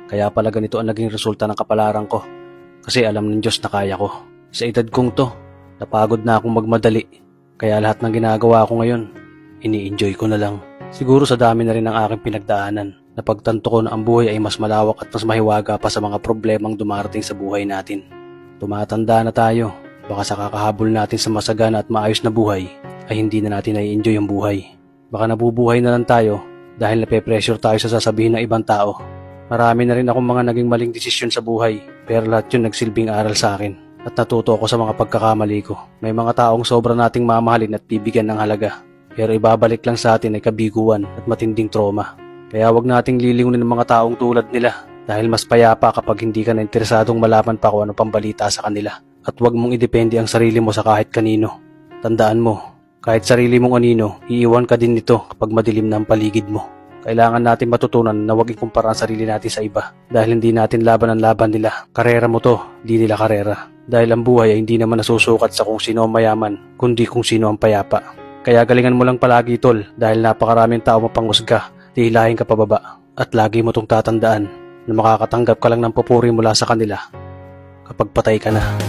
Kaya pala ganito ang naging resulta ng kapalaran ko. Kasi alam ng Diyos na kaya ko. Sa edad kong to, napagod na akong magmadali. Kaya lahat ng ginagawa ko ngayon, ini-enjoy ko na lang. Siguro sa dami na rin ng aking pinagdaanan, napagtanto ko na ang buhay ay mas malawak at mas mahiwaga pa sa mga problemang dumarating sa buhay natin. Tumatanda na tayo, baka sa kakahabol natin sa masagana at maayos na buhay, ay hindi na natin nai-enjoy ang buhay. Baka nabubuhay na lang tayo dahil nape-pressure tayo sa sasabihin ng ibang tao. Marami na rin akong mga naging maling desisyon sa buhay, pero lahat yun nagsilbing aral sa akin at natuto ako sa mga pagkakamali ko. May mga taong sobra nating mamahalin at bibigyan ng halaga, pero ibabalik lang sa atin ay kabiguan at matinding trauma. Kaya wag nating lilingunin ng mga taong tulad nila dahil mas payapa kapag hindi ka na interesadong malaman pa kung ano pang balita sa kanila. At wag mong idepende ang sarili mo sa kahit kanino. Tandaan mo, kahit sarili mong anino, iiwan ka din nito kapag madilim na ang paligid mo. Kailangan natin matutunan na huwag ikumpara ang sarili natin sa iba dahil hindi natin laban ang laban nila. Karera mo to, di nila karera. Dahil ang buhay ay hindi naman nasusukat sa kung sino ang mayaman, kundi kung sino ang payapa. Kaya galingan mo lang palagi tol dahil napakaraming tao mapanghusga, dihilahin ka pababa. At lagi mo tong tatandaan na makakatanggap ka lang ng papuri mula sa kanila kapag patay ka na.